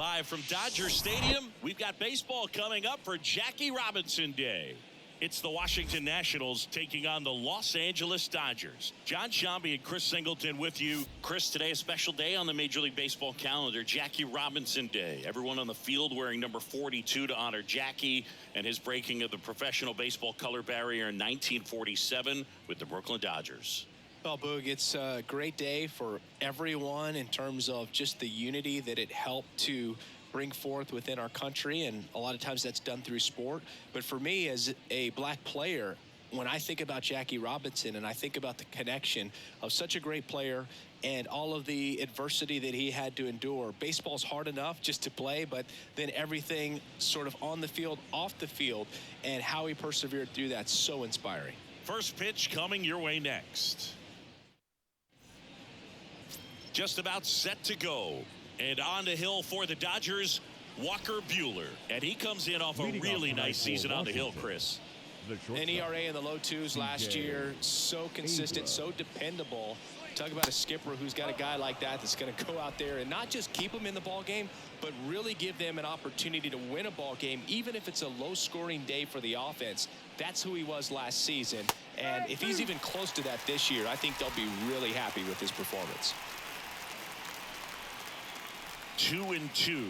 Live from Dodger Stadium, we've got baseball coming up for Jackie Robinson Day. It's the Washington Nationals taking on the Los Angeles Dodgers. John Shambi and Chris Singleton with you. Chris, today a special day on the Major League Baseball calendar, Jackie Robinson Day. Everyone on the field wearing number 42 to honor Jackie and his breaking of the professional baseball color barrier in 1947 with the Brooklyn Dodgers. Well, Boog, it's a great day for everyone in terms of just the unity that it helped to bring forth within our country, and a lot of times that's done through sport. But for me, as a black player, when I think about Jackie Robinson and I think about the connection of such a great player and all of the adversity that he had to endure, baseball's hard enough just to play, but then everything sort of on the field, off the field, and how he persevered through that, so inspiring. First pitch coming your way next. Just about set to go. And on the hill for the Dodgers, Walker Buehler. And he comes in off a really nice season on the hill, Chris. An ERA in the low twos last year. So consistent, so dependable. Talk about a skipper who's got a guy like that that's going to go out there and not just keep them in the ball game, but really give them an opportunity to win a ball game, even if it's a low-scoring day for the offense. That's who he was last season. And if he's even close to that this year, I think they'll be really happy with his performance. 2-2.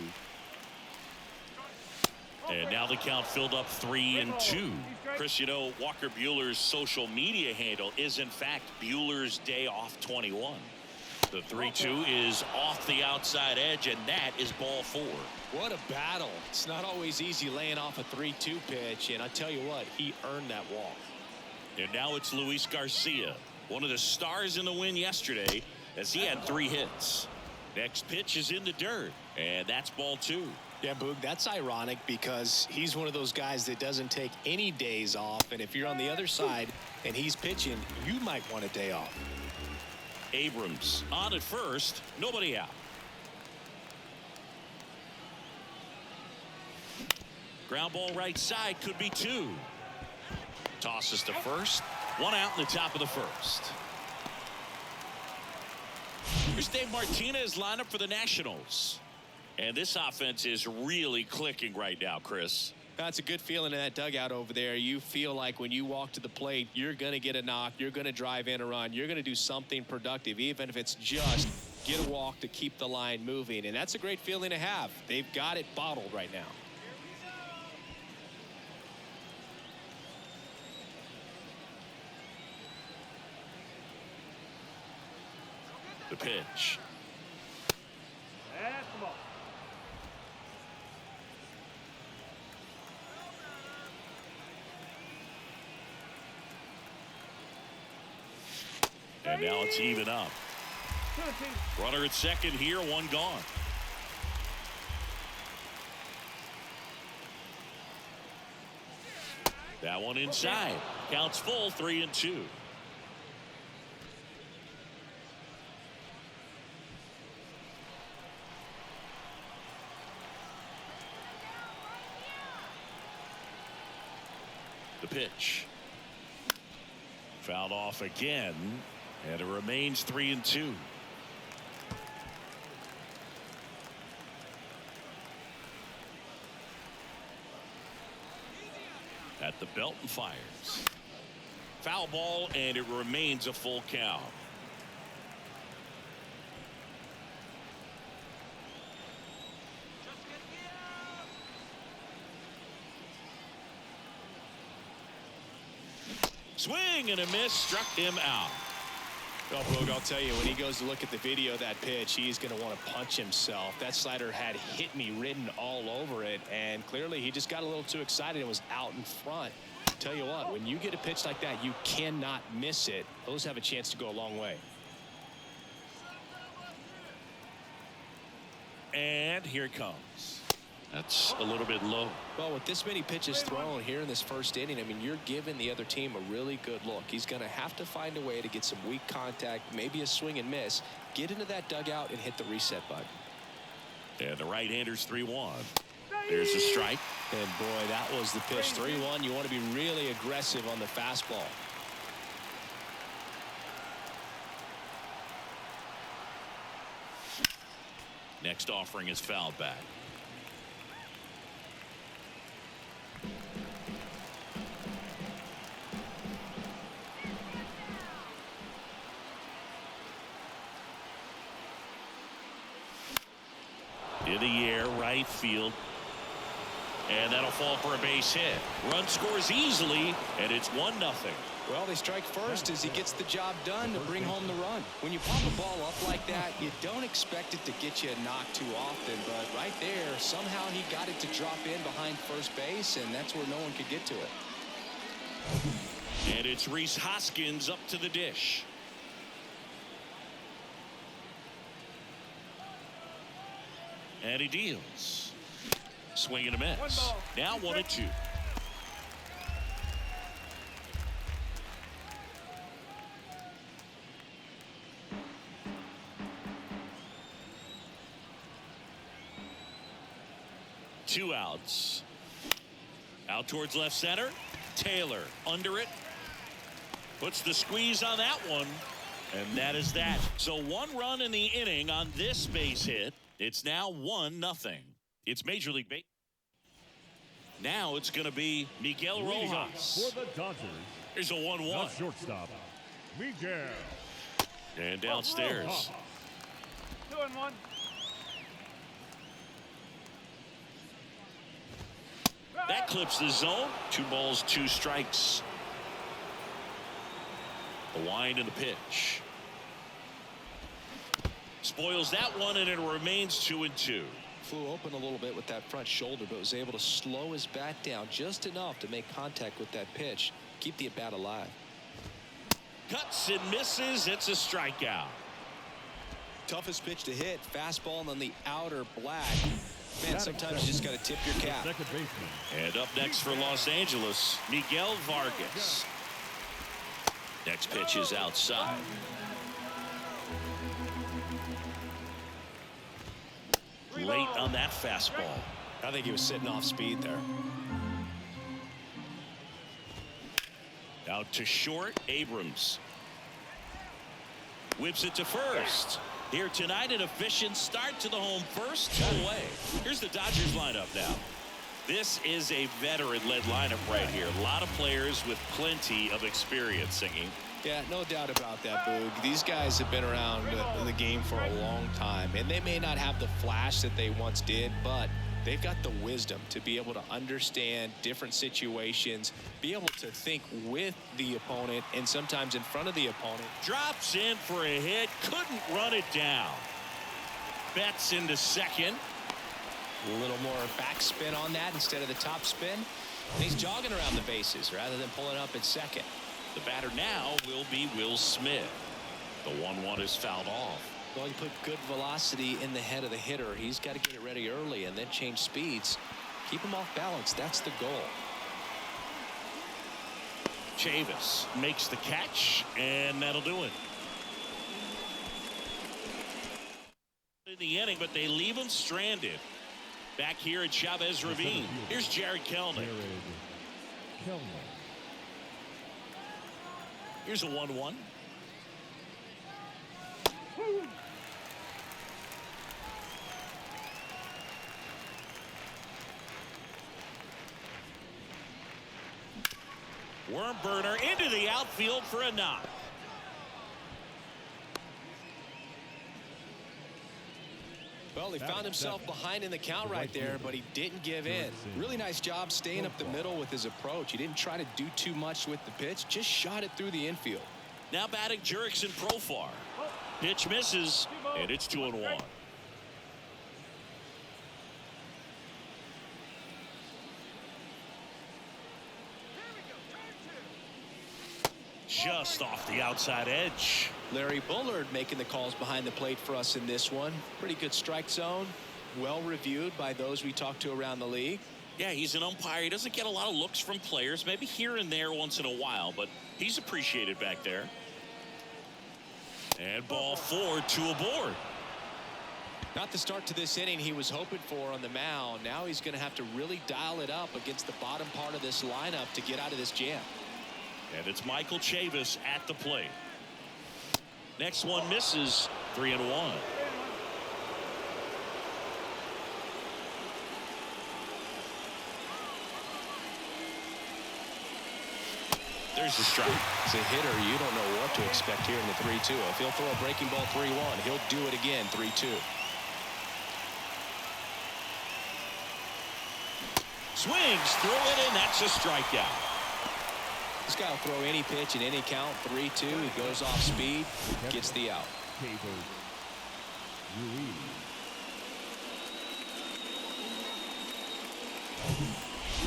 And now the count filled up 3-2. Chris, you know, Walker Buehler's social media handle is in fact Buehler's Day Off 21. The 3-2 is off the outside edge, and that is ball 4. What a battle. It's not always easy laying off a 3-2 pitch, and I tell you what, he earned that walk. And now it's Luis Garcia, one of the stars in the win yesterday, as he had 3 hits. Next pitch is in the dirt, and that's ball 2. Yeah, Boog, that's ironic because he's one of those guys that doesn't take any days off, and if you're on the other side and he's pitching, you might want a day off. Abrams on at first, nobody out. Ground ball right side, could be 2. Tosses to first, 1 out in the top of the first. Here's Dave Martinez lineup for the Nationals. And this offense is really clicking right now, Chris. That's a good feeling in that dugout over there. You feel like when you walk to the plate, you're going to get a knock, you're going to drive in a run, you're going to do something productive, even if it's just get a walk to keep the line moving. And that's a great feeling to have. They've got it bottled right now. The pitch. And now it's even up. Runner at second here, 1 gone. That one inside. Counts full, 3-2. The pitch. Fouled off again, and it remains 3-2. At the belt and fires. Foul ball, and it remains a full count. Swing and a miss, struck him out. Well, Boog, I'll tell you, when he goes to look at the video of that pitch, he's going to want to punch himself. That slider had hit me written all over it, and clearly he just got a little too excited and was out in front. Tell you what, when you get a pitch like that, you cannot miss it. Those have a chance to go a long way. And here it comes. That's a little bit low. Well, with this many pitches thrown here in this first inning, I mean, you're giving the other team a really good look. He's going to have to find a way to get some weak contact, maybe a swing and miss, get into that dugout and hit the reset button. And the right-hander's 3-1. There's a strike. And boy, that was the pitch. 3-1. You want to be really aggressive on the fastball. Next offering is fouled back. the air, right field. And that'll fall for a base hit. Run scores easily, and it's 1-0. Well, they strike first as he gets the job done to bring home the run. When you pop a ball up like that, you don't expect it to get you a knock too often. But right there, somehow he got it to drop in behind first base, and that's where no one could get to it. And it's Rhys Hoskins up to the dish. And he deals. Swing and a miss. Now 1-2. Two outs. Out towards left center. Taylor under it. Puts the squeeze on that one. And that is that. So 1 run in the inning on this base hit. It's now 1-0. It's Major League Baseball. Now it's going to be Miguel Rojas. For the Dodgers. Here's a 1-1. The shortstop, Miguel. And downstairs. 2-1. That clips the zone. 2 balls, 2 strikes. The wind and the pitch. Spoils that one, and it remains 2-2. Flew open a little bit with that front shoulder, but was able to slow his bat down just enough to make contact with that pitch. Keep the at-bat alive. Cuts and misses. It's a strikeout. Toughest pitch to hit. Fastball on the outer black. Man, sometimes you just got to tip your cap. Second baseman. And up next for Los Angeles, Miguel Vargas. Next pitch is outside. Late on that fastball. I think he was sitting off speed there. Out to short, Abrams. Whips it to first. Here tonight, an efficient start to the home first, 2 away. Here's the Dodgers lineup now. This is a veteran-led lineup right here. A lot of players with plenty of experience singing. Yeah, no doubt about that, Boog. These guys have been around the game for a long time, and they may not have the flash that they once did, but they've got the wisdom to be able to understand different situations, be able to think with the opponent and sometimes in front of the opponent. Drops in for a hit, couldn't run it down. Betts into second. A little more backspin on that instead of the top spin. And he's jogging around the bases rather than pulling up at second. The batter now will be Will Smith. The 1-1 is fouled off. Well, you put good velocity in the head of the hitter. He's got to get it ready early and then change speeds. Keep him off balance. That's the goal. Chavis makes the catch, and that'll do it. In the inning, but they leave him stranded. Back here at Chavez Ravine. Here's Jared Kelnick. Here's a 1-1. Worm burner into the outfield for a knock. Well, he found himself behind in the count right there, but he didn't give in. Really nice job staying up the middle with his approach. He didn't try to do too much with the pitch, just shot it through the infield. Now batting Jurickson Profar. Pitch misses, and it's 2-1. Just off the outside edge. Larry Bullard making the calls behind the plate for us in this one. Pretty good strike zone. Well reviewed by those we talked to around the league. Yeah, he's an umpire. He doesn't get a lot of looks from players, maybe here and there once in a while, but he's appreciated back there. And ball 4, 2 aboard. Not the start to this inning he was hoping for on the mound. Now he's going to have to really dial it up against the bottom part of this lineup to get out of this jam. And it's Michael Chavis at the plate. Next one misses, 3-1. There's the strike. As a hitter, you don't know what to expect here in the 3-2. If he'll throw a breaking ball 3-1, he'll do it again 3-2. Swings through it, and that's a strikeout. This guy will throw any pitch in any count. 3-2. He goes off speed, gets the out.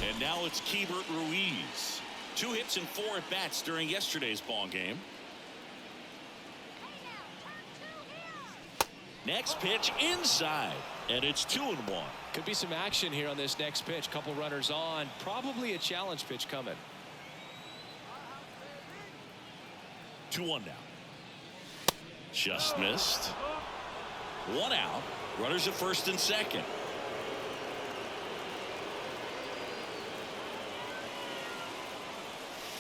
And now it's Keibert Ruiz. 2 hits and 4 at-bats during yesterday's ball game. Next pitch inside, and it's 2-1. Could be some action here on this next pitch. Couple runners on. Probably a challenge pitch coming. 2-1 now. Just missed. 1 out. Runners at first and second.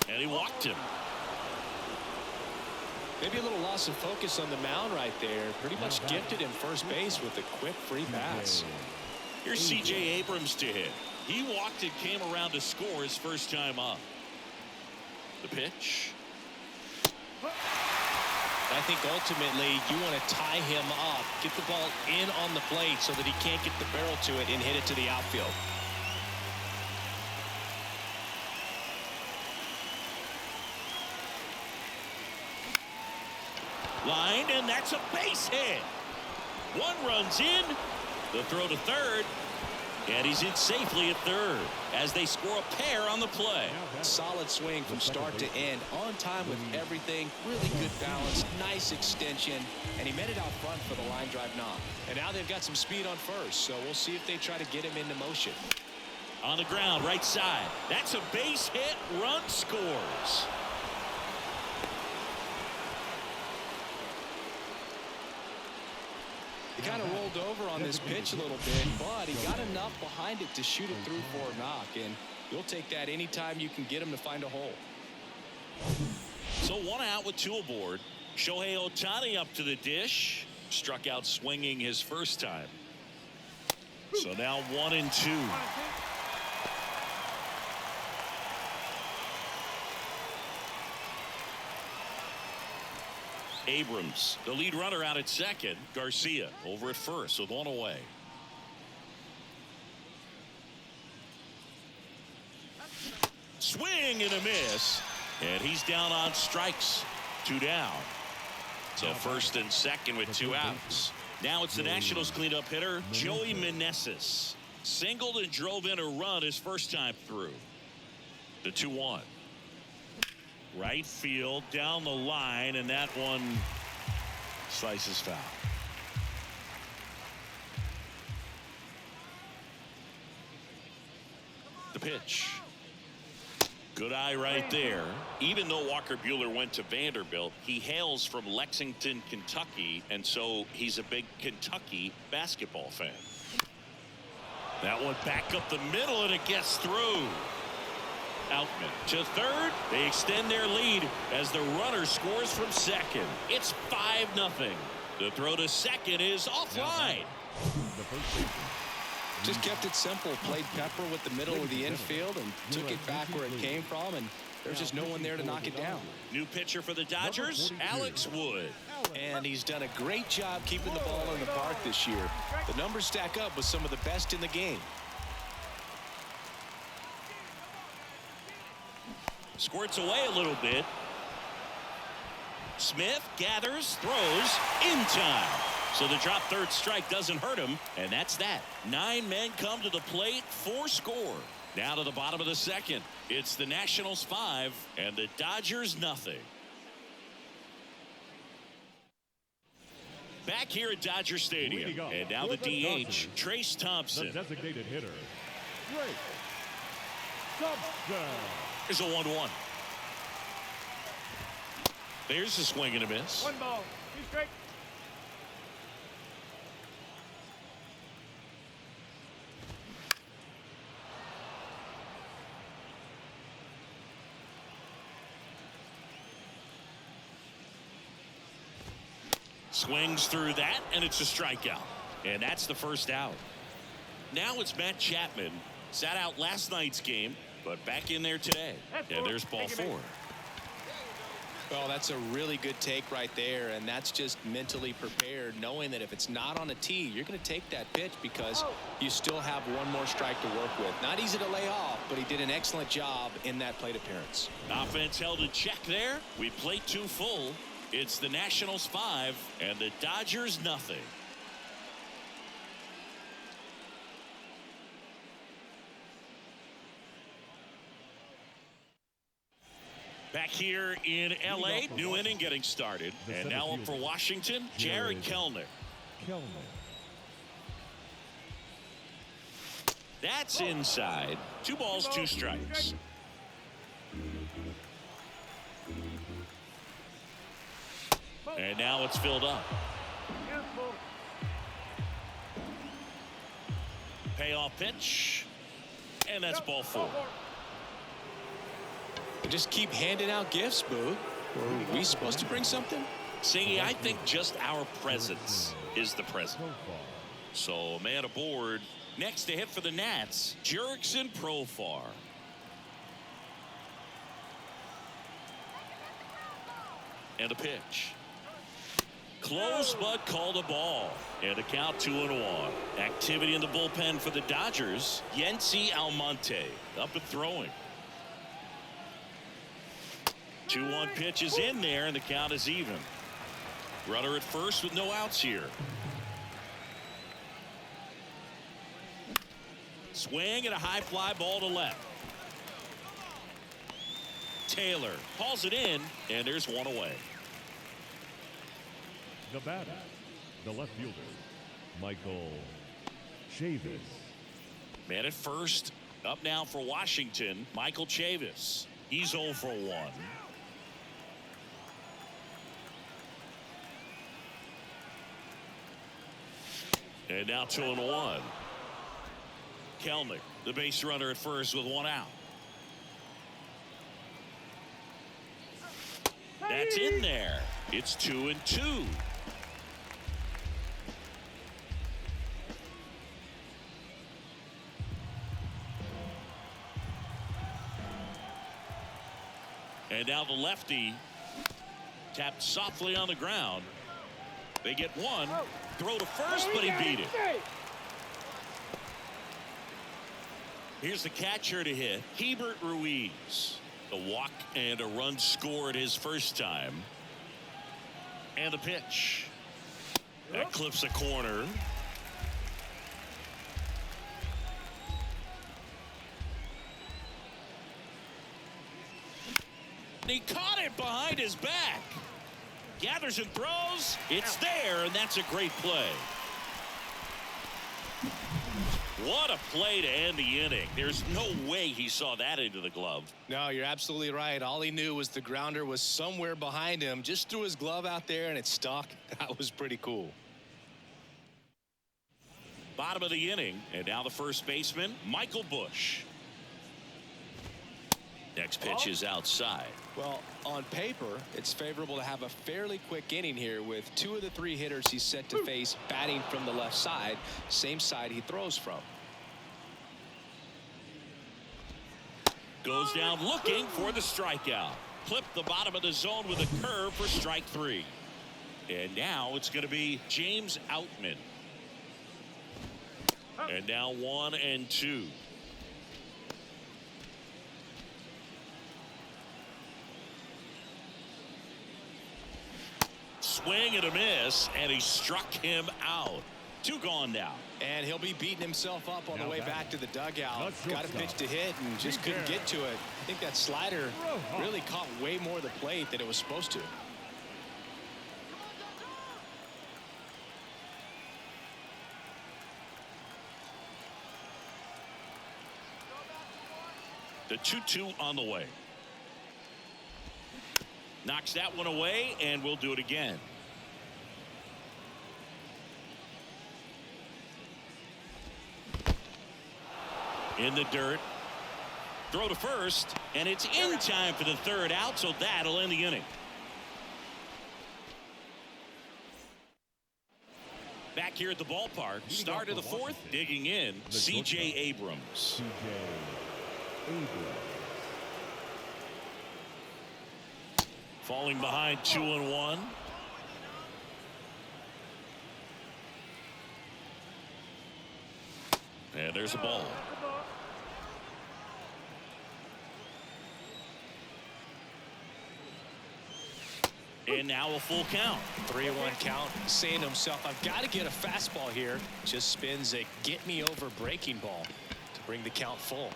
And he walked him. Maybe a little loss of focus on the mound right there. Pretty much gifted him first base with a quick free pass. Here's C.J. Abrams to hit. He walked and came around to score his first time up. The pitch. I think ultimately you want to tie him up, get the ball in on the plate so that he can't get the barrel to it and hit it to the outfield. Line, and that's a base hit. 1 runs in. The throw to third. And he's in safely at third as they score a pair on the play. Solid swing from start to end. On time with everything. Really good balance. Nice extension. And he met it out front for the line drive knock. And now they've got some speed on first. So we'll see if they try to get him into motion. On the ground, right side. That's a base hit. Run scores. He kind of rolled over on this pitch a little bit, but he got enough behind it to shoot it through for a knock, and you'll take that anytime you can get him to find a hole. So 1 out with 2 aboard. Shohei Ohtani up to the dish. Struck out swinging his first time. So now 1-2. Abrams, the lead runner, out at second. Garcia over at first with 1 away. Swing and a miss. And he's down on strikes. 2 down. So first and second with 2 outs. Now it's the Nationals cleanup hitter, Joey Meneses. Singled and drove in a run his first time through. The 2-1. Right field, down the line, and that one slices foul. The pitch. Good eye right there. Even though Walker Buehler went to Vanderbilt, he hails from Lexington, Kentucky, and so he's a big Kentucky basketball fan. That one back up the middle, and it gets through. Outman to third. They extend their lead as the runner scores from second. It's 5-0. The throw to second is offline. Just kept it simple. Played pepper with the middle of the infield and took it back where it came from, and there's just no one there to knock it down. New pitcher for the Dodgers, Alex Wood. And he's done a great job keeping the ball in the park this year. The numbers stack up with some of the best in the game. Squirts away a little bit. Smith gathers, throws in time. So the drop third strike doesn't hurt him, and that's that. 9 men come to the plate, 4 score. Now to the bottom of the second. It's the Nationals 5 and the Dodgers nothing. Back here at Dodger Stadium, and now the DH, Trace Thompson. The designated hitter, Trace Thompson. Here's a 1-1. There's a swing and a miss. 1 ball. 2 strikes. Swings through that, and it's a strikeout. And that's the first out. Now it's Matt Chapman. Sat out last night's game, but back in there today. And there's ball 4. Well, that's a really good take right there, and that's just mentally prepared, knowing that if it's not on a tee, you're going to take that pitch because you still have one more strike to work with. Not easy to lay off, but he did an excellent job in that plate appearance. Offense held in check there. We played 2 full. It's the Nationals 5 and the Dodgers nothing. Back here in L.A., new inning getting started. And now up for Washington, Jared Kellner. That's inside. 2 balls, 2 strikes. And now it's filled up. Payoff pitch. And that's ball 4. Just keep handing out gifts, Boo. Are we supposed to bring something? Singy, I think just our presence is the present. So, man aboard. Next to hit for the Nats, Jurickson Profar. And a pitch. Close, but called a ball. And a count 2-1. Activity in the bullpen for the Dodgers. Yency Almonte up and throwing. 2-1 pitch is in there, and the count is even. Runner at first with no outs here. Swing and a high fly ball to left. Taylor hauls it in, and there's 1 away. The batter, the left fielder, Michael Chavis. Man at first, up now for Washington, Michael Chavis. He's 0 for 1. And now 2-1. Kelnick, the base runner at first with 1 out. That's in there. It's 2-2. And now the lefty tapped softly on the ground. They get 1. Throw to first, but he beat it. Here's the catcher to hit, Hebert Ruiz. A walk and a run scored his first time. And a pitch. That clips a corner. He caught it behind his back. Gathers and throws. It's there, and that's a great play. What a play to end the inning. There's no way he saw that into the glove. No, you're absolutely right. All he knew was the grounder was somewhere behind him. Just threw his glove out there, and it stuck. That was pretty cool. Bottom of the inning, and now the first baseman, Michael Busch. Next pitch is outside. Well, on paper, it's favorable to have a fairly quick inning here with 2 of the 3 hitters he's set to face batting from the left side, same side he throws from. Goes down looking for the strikeout. Clipped the bottom of the zone with a curve for strike 3. And now it's going to be James Outman. And now 1-2. Swing and a miss, and he struck him out. 2 gone now. And he'll be beating himself up on the way back to the dugout. Got a pitch to hit and just couldn't get to it. I think that slider really caught way more of the plate than it was supposed to. The 2-2 on the way. Knocks that one away, and we'll do it again. In the dirt. Throw to first, and it's in time for the 3rd out, so that'll end the inning. Back here at the ballpark, start of the 4th, digging in, C.J. Abrams. Falling behind 2-1. And there's a ball. And now a full count. 3-1 count. Saying to himself, I've got to get a fastball here. Just spins a get-me-over breaking ball to bring the count full.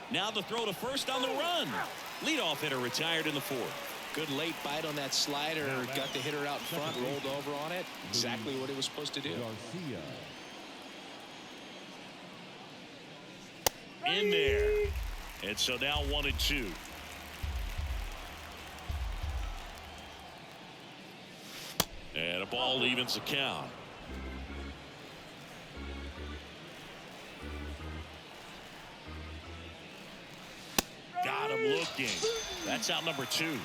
Now the throw to first on the run. Leadoff hitter retired in the fourth. Good late bite on that slider. Got the hitter out in front, rolled over on it. Exactly what it was supposed to do. Garcia. In there. And so now 1-2. And a ball evens the count. Got him looking. That's out number 2.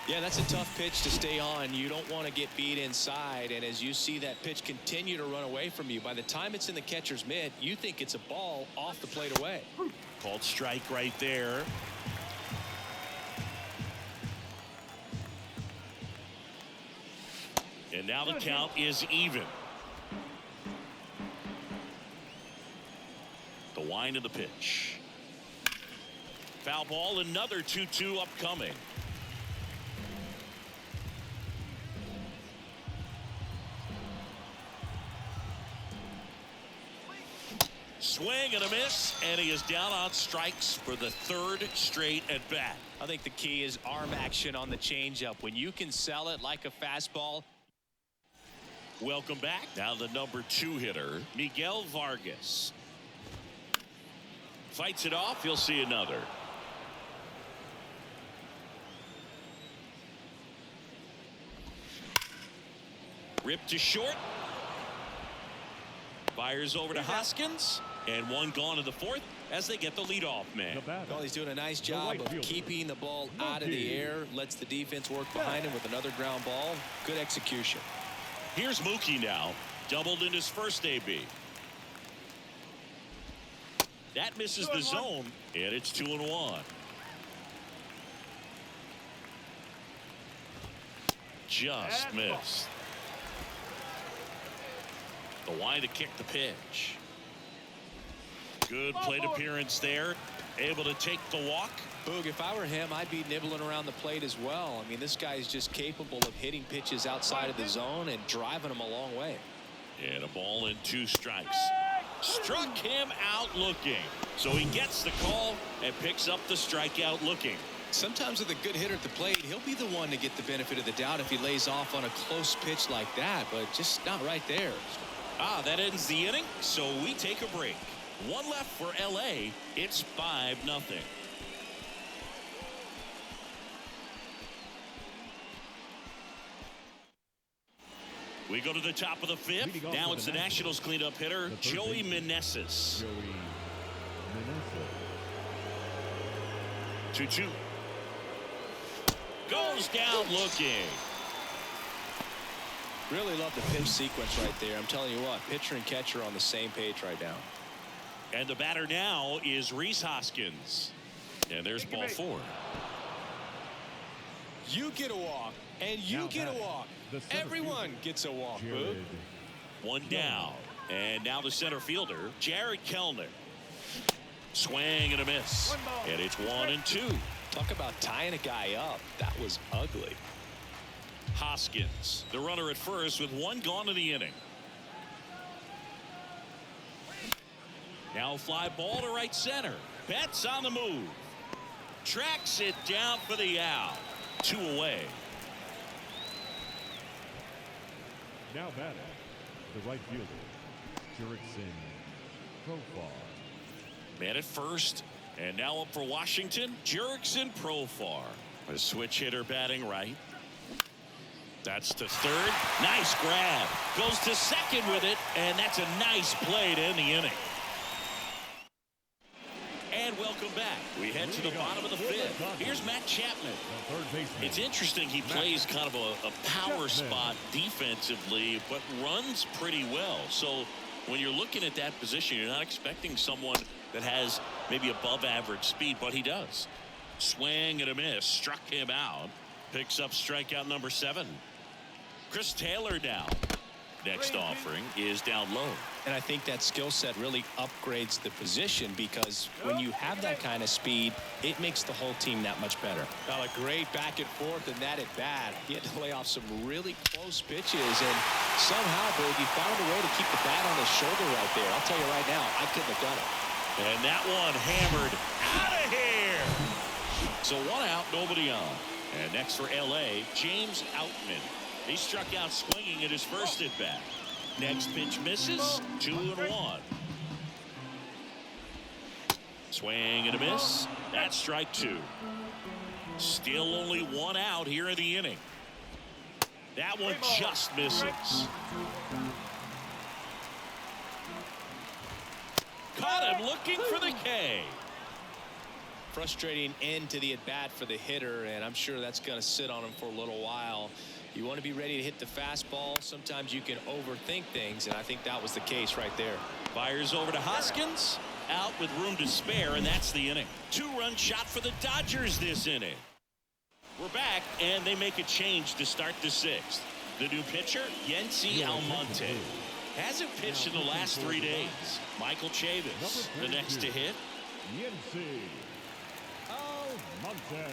Yeah, that's a tough pitch to stay on. You don't want to get beat inside. And as you see that pitch continue to run away from you, by the time it's in the catcher's mitt, you think it's a ball off the plate away. Called strike right there. And now the count is even. The wind of the pitch. Foul ball, another 2-2 upcoming. Swing and a miss, and he is down on strikes for the 3rd straight at bat. I think the key is arm action on the changeup. When you can sell it like a fastball. Welcome back. Now the number 2 hitter, Miguel Vargas. Fights it off. He'll see another. Ripped to short. Fires over to Hoskins. And one gone in the 4th as they get the leadoff man. Well, he's doing a nice job of keeping the ball out of the air. Lets the defense work behind him with another ground ball. Good execution. Here's Mookie now. Doubled in his first AB. That misses the zone, and it's 2-1. Just missed. The wind to kick the pitch. Good plate appearance there. Able to take the walk. Boog, if I were him, I'd be nibbling around the plate as well. I mean, this guy is just capable of hitting pitches outside of the zone and driving them a long way. And a ball and 2 strikes. Struck him out looking. So he gets the call and picks up the strikeout looking. Sometimes with a good hitter at the plate, he'll be the one to get the benefit of the doubt if he lays off on a close pitch like that, but just not right there. That ends the inning, so we take a break. One left for LA. It's 5-0. We go to the top of the 5th. Now it's the Nationals cleanup hitter, Joey Meneses. 2-2. Goes down looking. Really love the pitch sequence right there. I'm telling you what, pitcher and catcher on the same page right now. And the batter now is Rhys Hoskins. And there's ball 4. You get a walk, and you get a walk. Everyone gets a walk, Boog. One down. And now the center fielder, Jared Kellner. Swing and a miss. And it's 1-2. Talk about tying a guy up. That was ugly. Hoskins, the runner at first with 1 gone in the inning. Now fly ball to right center. Betts on the move. Tracks it down for the out. 2 away. Now batting, the right fielder, Jurickson Profar. Man at first, and now up for Washington, Jurickson Profar. A switch hitter batting right. That's to third. Nice grab. Goes to second with it, and that's a nice play to end the inning. And welcome back. We head to the bottom of the 5th. Here's Matt Chapman. It's interesting. He plays kind of a power spot defensively, but runs pretty well. So when you're looking at that position, you're not expecting someone that has maybe above average speed, but he does. Swing and a miss. Struck him out. Picks up strikeout number 7. Chris Taylor now. Next offering is down low. And I think that skill set really upgrades the position, because when you have that kind of speed, it makes the whole team that much better. Well, a great back and forth, and that at bat. He had to lay off some really close pitches, and somehow, Boog, he found a way to keep the bat on his shoulder right there. I'll tell you right now, I couldn't have done it. And that one hammered out of here. So 1 out, nobody on. And next for LA, James Outman. He struck out swinging at his first at bat. Next pitch misses. 2-1. Swing and a miss. That's strike 2. Still only 1 out here in the inning. That one just misses. Caught him looking for the K. Frustrating end to the at bat for the hitter, and I'm sure that's going to sit on him for a little while. You want to be ready to hit the fastball. Sometimes you can overthink things, and I think that was the case right there. Fires over to Hoskins. Out with room to spare, and that's the inning. 2-run shot for the Dodgers this inning. We're back, and they make a change to start the 6th. The new pitcher, Yency Almonte. Hasn't pitched in the last 3 days. Michael Chavis, the next to hit. Yency Almonte.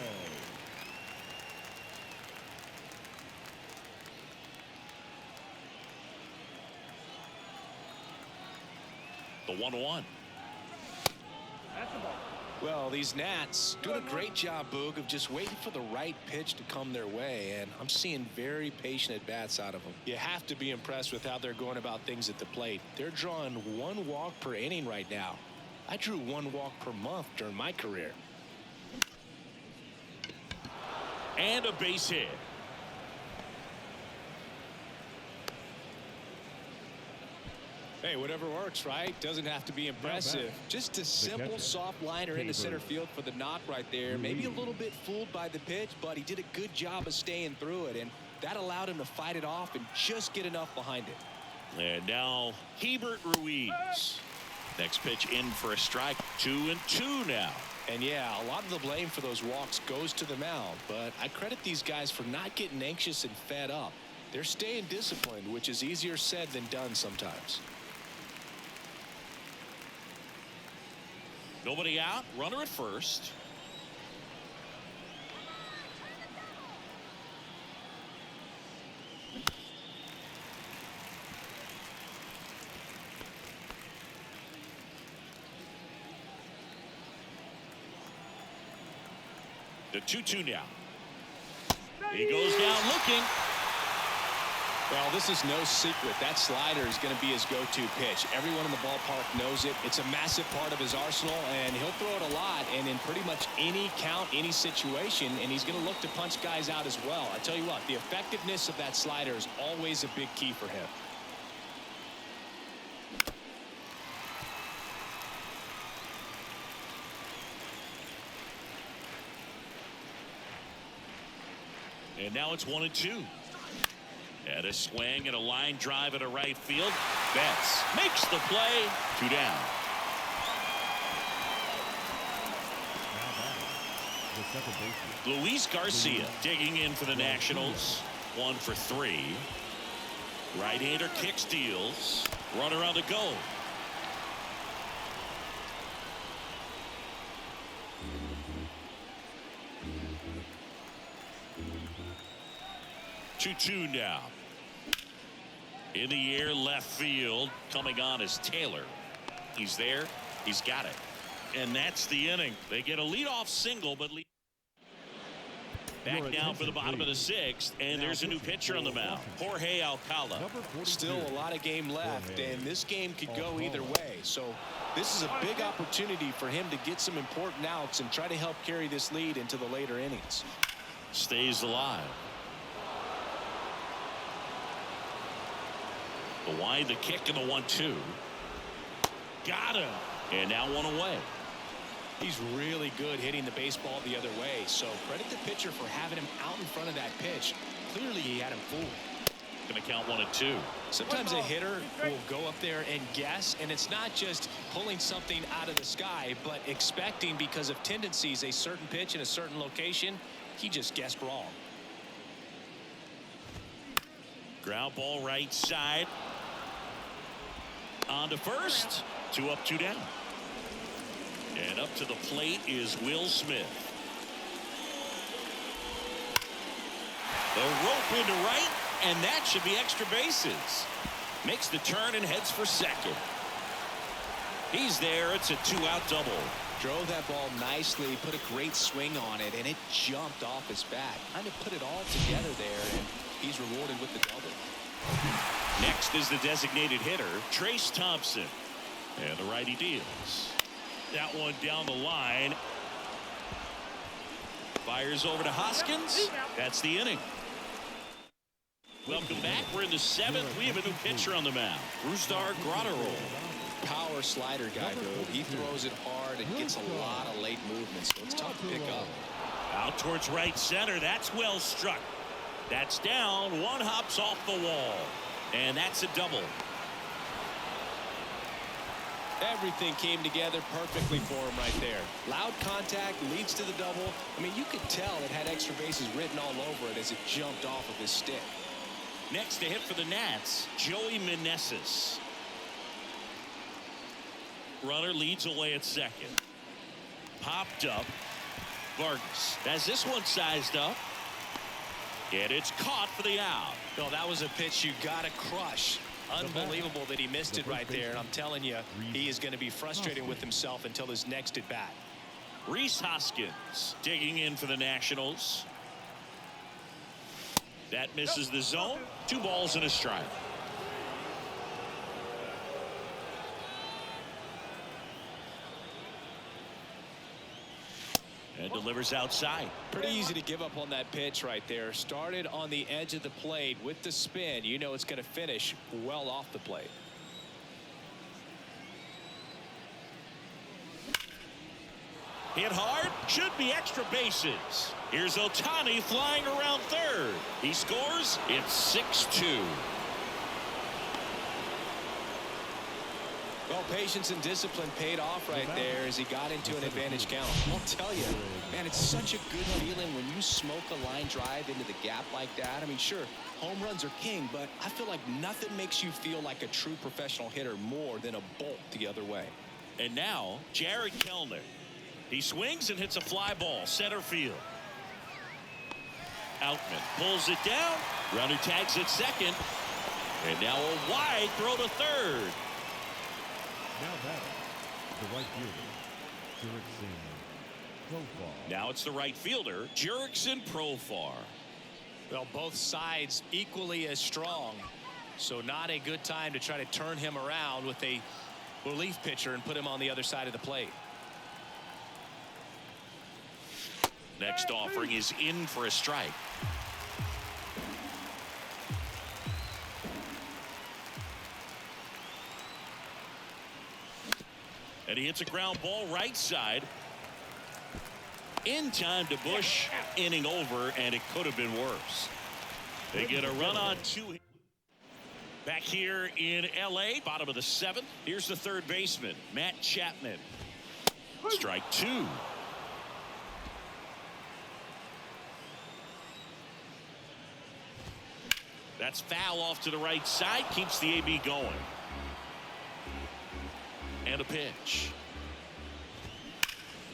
The 1-1. That's the ball. Well, these Nats doing a great job, Boog, of just waiting for the right pitch to come their way, and I'm seeing very patient at-bats out of them. You have to be impressed with how they're going about things at the plate. They're drawing 1 walk per inning right now. I drew 1 walk per month during my career. And a base hit. Hey, whatever works, right? Doesn't have to be impressive. Just a simple soft liner into center field for the knock right there. Maybe a little bit fooled by the pitch, but he did a good job of staying through it, and that allowed him to fight it off and just get enough behind it. And now Hebert Ruiz. Next pitch in for a strike. 2-2 now. And yeah, a lot of the blame for those walks goes to the mound, but I credit these guys for not getting anxious and fed up. They're staying disciplined, which is easier said than done sometimes. Nobody out. Runner at first. The 2-2 now. He goes down looking. Well, this is no secret. That slider is going to be his go-to pitch. Everyone in the ballpark knows it. It's a massive part of his arsenal, and he'll throw it a lot and in pretty much any count, any situation, and he's going to look to punch guys out as well. I tell you what, the effectiveness of that slider is always a big key for him. And now it's 1-2. And a swing and a line drive at a right field. Betts makes the play. 2 down. Luis Garcia digging in for the Nationals. 1 for 3. Right-hander kick steals. Runner on the go. Two now. In the air left field. Coming on is Taylor. He's there. He's got it. And that's the inning. They get a leadoff single, but back now for the bottom of the 6th, and there's a new pitcher on the mound, Jorge Alcala. Still a lot of game left, and this game could go either way. So this is a big opportunity for him to get some important outs and try to help carry this lead into the later innings. Stays alive. The wide, the kick, and the 1-2. Got him. And now 1 away. He's really good hitting the baseball the other way, so credit the pitcher for having him out in front of that pitch. Clearly he had him fooled. Going to count 1-2. Sometimes a hitter will go up there and guess, and it's not just pulling something out of the sky, but expecting, because of tendencies, a certain pitch in a certain location. He just guessed wrong. Ground ball right side. On to first. 2 up, 2 down. And up to the plate is Will Smith. The rope into right, and that should be extra bases. Makes the turn and heads for second. He's there. It's a 2-out double. Drove that ball nicely, put a great swing on it, and it jumped off his bat. Kind of put it all together there, and he's rewarded with the double. Next is the designated hitter, Trace Thompson. And the righty deals. That one down the line. Fires over to Hoskins. That's the inning. Welcome back. We're in the 7th. We have a new pitcher on the mound, Rustar Grotterol. Power slider guy, dude. He throws it hard and gets a lot of late movement, so it's tough to pick up. Out towards right center. That's well struck. That's down. One hops off the wall. And that's a double. Everything came together perfectly for him right there. Loud contact leads to the double. I mean, you could tell it had extra bases written all over it as it jumped off of his stick. Next to hit for the Nats, Joey Meneses. Runner leads away at second. Popped up. Vargas has this one sized up. And it's caught for the out. No, that was a pitch you got to crush. Unbelievable that he missed it right there. And I'm telling you, he is going to be frustrated with himself until his next at bat. Rhys Hoskins digging in for the Nationals. That misses the zone. 2 balls and a strike. And delivers outside. Pretty easy to give up on that pitch right there. Started on the edge of the plate with the spin. You know it's going to finish well off the plate. Hit hard. Should be extra bases. Here's Ohtani flying around third. He scores. It's 6-2. Well, patience and discipline paid off right there as he got into an advantage count. I'll tell you, man, it's such a good feeling when you smoke a line drive into the gap like that. I mean, sure, home runs are king, but I feel like nothing makes you feel like a true professional hitter more than a bolt the other way. And now, Jared Kellner. He swings and hits a fly ball, center field. Outman pulls it down. Runner tags at second. And now a wide throw to third. Now batting, the right fielder, Jurickson Profar. Now it's the right fielder, Jurickson Profar. Well, both sides equally as strong. So not a good time to try to turn him around with a relief pitcher and put him on the other side of the plate. Next offering is in for a strike. And he hits a ground ball right side. In time to Bush. Inning over, and it could have been worse. They get a run on 2. Back here in L.A., bottom of the 7th. Here's the third baseman, Matt Chapman. Strike 2. That's foul off to the right side. Keeps the AB going. And a pitch.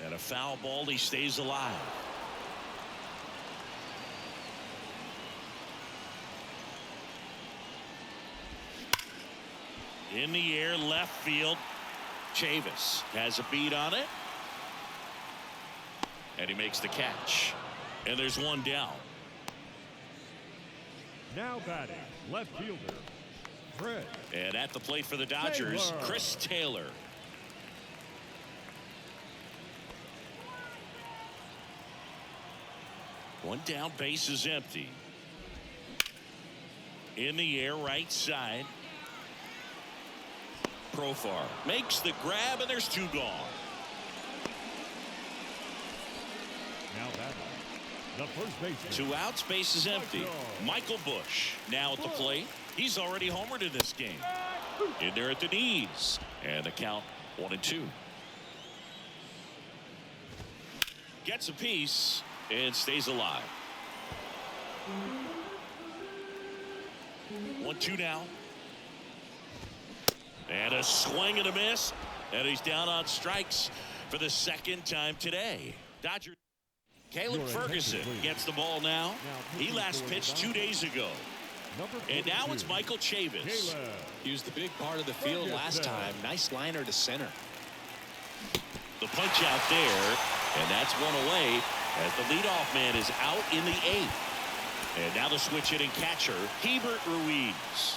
And a foul ball. He stays alive. In the air, left field. Chavis has a beat on it. And he makes the catch. And there's one down. Now batting, left fielder, Fred. And at the plate for the Dodgers, Taylor. Chris Taylor. One down, base is empty. In the air, right side. Profar makes the grab, and there's 2 gone. Now batting, the first baseman. 2 outs, base is empty. Michael Bush now at the plate. He's already homered in this game. In there at the knees. And the count 1-2. Gets a piece and stays alive. 1-2 now. And a swing and a miss. And he's down on strikes for the second time today. Dodgers. Caleb Ferguson gets the ball now. He last pitched 2 days ago. And now it's Michael Chavis. He was the big part of the field last time. Nice liner to center. The punch out there, and that's one away as the leadoff man is out in the 8th. And now the switch hitting catcher, Hebert Ruiz.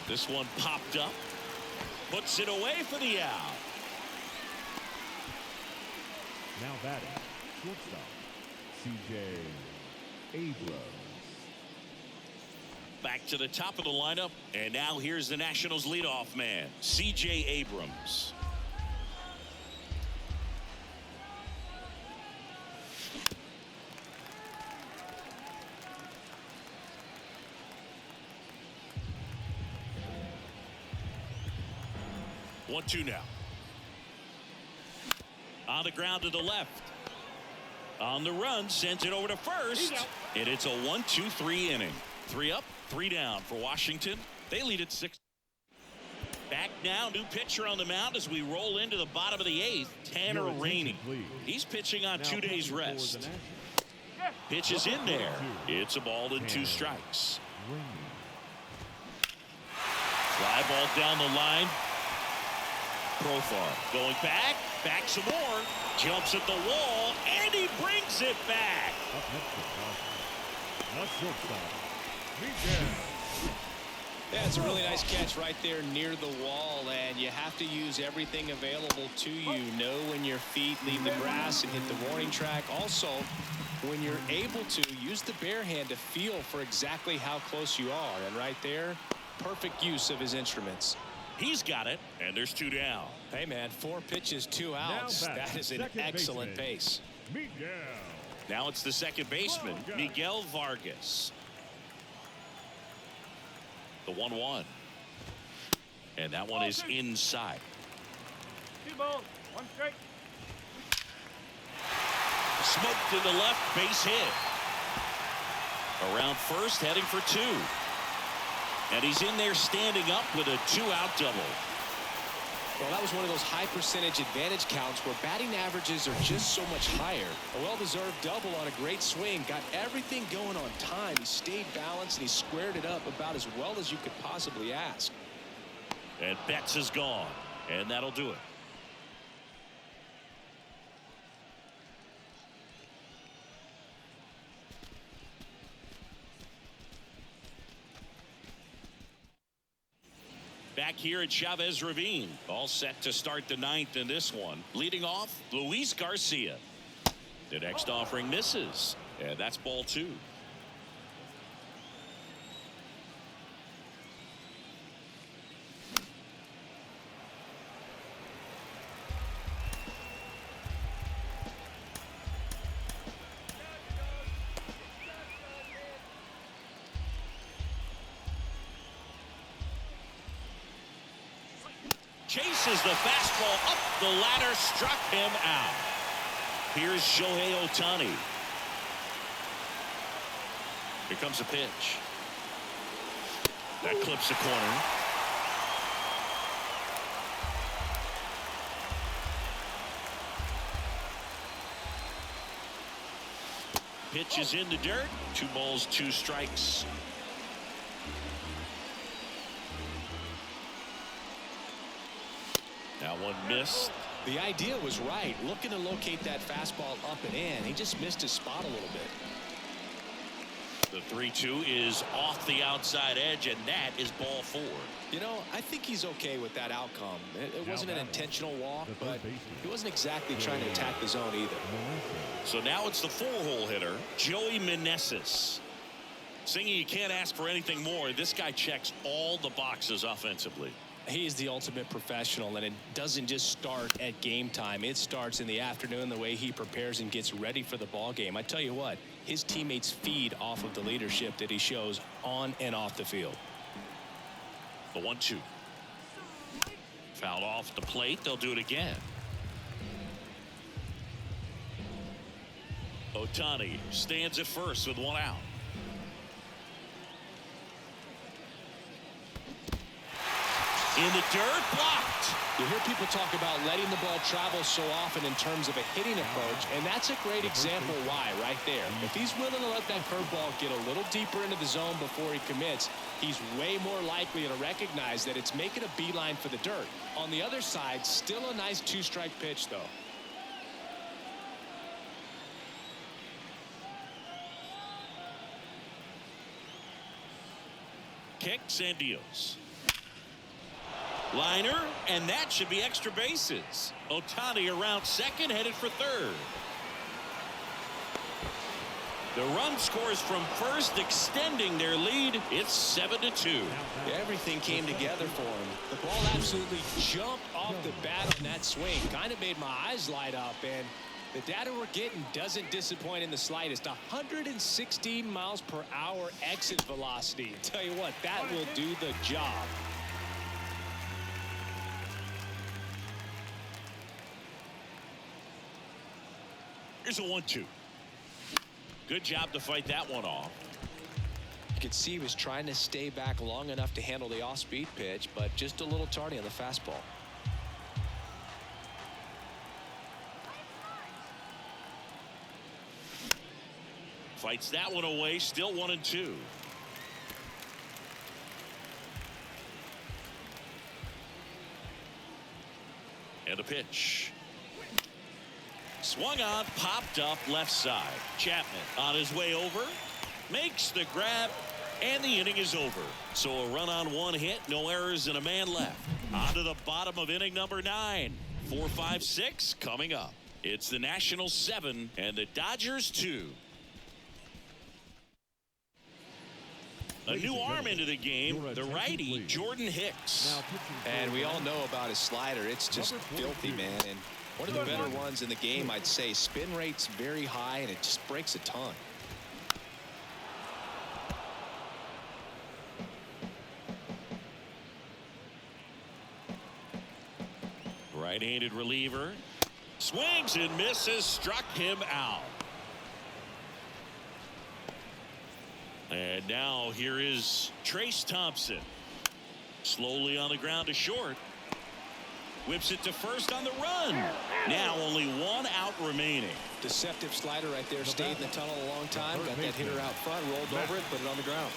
This one popped up, puts it away for the out. Now batting, shortstop, C.J. Abrams. Back to the top of the lineup, and now here's the Nationals leadoff man, C.J. Abrams. One, two now. On the ground to the left. On the run, sends it over to first. And it's a 1-2-3 inning. 3 up, 3 down for Washington. They lead at 6. Back now, new pitcher on the mound as we roll into the bottom of the 8th, Tanner Rainey. He's pitching on 2 days rest. Pitch is in there. It's a ball and 2 strikes. Fly ball down the line. Profar going back some more, jumps at the wall, and he brings it back. Yeah, it's a really nice catch right there near the wall, and you have to use everything available to you. Know when your feet leave the grass and hit the warning track. Also, when you're able to, use the bare hand to feel for exactly how close you are. And right there, perfect use of his instruments. He's got it, and there's 2 down. Hey, man, 4 pitches, 2 outs. That is an excellent pace. Now it's the second baseman, Miguel Vargas. The 1-1. And that one is inside. 2 balls, 1 strike. Smoked to the left, base hit. Around first, heading for 2. And he's in there standing up with a 2-out double. Well, that was one of those high percentage advantage counts where batting averages are just so much higher. A well-deserved double on a great swing. Got everything going on time. He stayed balanced and he squared it up about as well as you could possibly ask. And Betts is gone. And that'll do it. Back here at Chavez Ravine, all set to start the 9th in this one. Leading off, Luis Garcia. The next offering misses, and that's ball 2. Chases the fastball up the ladder, struck him out. Here's Shohei Ohtani. Here comes a pitch. That clips the corner. Pitch is in the dirt. 2 balls, 2 strikes. That one missed. The idea was right. Looking to locate that fastball up and in. He just missed his spot a little bit. The 3-2 is off the outside edge, and that is ball 4. You know, I think he's okay with that outcome. It wasn't an intentional walk, but he wasn't exactly trying to attack the zone either. So now it's the 4-hole hitter, Joey Meneses. Singing, you can't ask for anything more. This guy checks all the boxes offensively. He is the ultimate professional, and it doesn't just start at game time. It starts in the afternoon, the way he prepares and gets ready for the ball game. I tell you what, his teammates feed off of the leadership that he shows on and off the field. The 1-2. Fouled off the plate. They'll do it again. Ohtani stands at first with one out. In the dirt, blocked. You hear people talk about letting the ball travel so often in terms of a hitting approach, and that's a great example why right there. If he's willing to let that curveball get a little deeper into the zone before he commits, he's way more likely to recognize that it's making a beeline for the dirt. On the other side, still a nice two-strike pitch, though. Kicks and deals. Liner, and that should be extra bases. Ohtani around second, headed for third. The run scores from first, extending their lead. It's 7-2. Everything came together for him. The ball absolutely jumped off the bat on that swing. Kind of made my eyes light up, and the data we're getting doesn't disappoint in the slightest. 116 miles per hour exit velocity. Tell you what, that will do the job. Here's a 1-2. Good job to fight that one off. You could see he was trying to stay back long enough to handle the off-speed pitch, but just a little tardy on the fastball. Fights that one away, still 1-2. And a pitch. Swung on, popped up left side. Chapman on his way over, makes the grab, and the inning is over. So a run on one hit, no errors, and a man left. On to the bottom of inning number 9. 4, 5, 6 coming up. It's the Nationals 7 and the Dodgers 2. A new arm into the game, the righty, Jordan Hicks. And we all know about his slider. It's just filthy, man. And one of the better ones in the game, I'd say. Spin rate's very high, and it just breaks a ton. Right-handed reliever. Swings and misses, struck him out. And now here is Trace Thompson. Slowly on the ground to short. Whips it to first on the run. Now only one out remaining. Deceptive slider right there. Stayed in the tunnel a long time. Got that hitter out front, rolled over it, put it on the ground.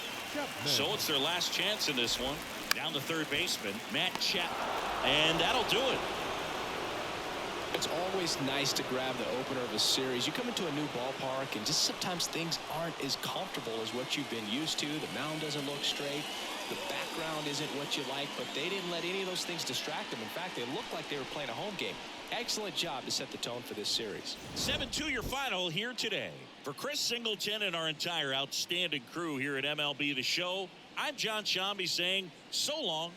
So it's their last chance in this one. Down the third baseman, Matt Chapman. And that'll do it. It's always nice to grab the opener of a series. You come into a new ballpark, and just sometimes things aren't as comfortable as what you've been used to. The mound doesn't look straight. The background isn't what you like, but they didn't let any of those things distract them. In fact, they looked like they were playing a home game. Excellent job to set the tone for this series. 7-2 your final here today. For Chris Singleton and our entire outstanding crew here at MLB The Show, I'm John Shambi saying so long.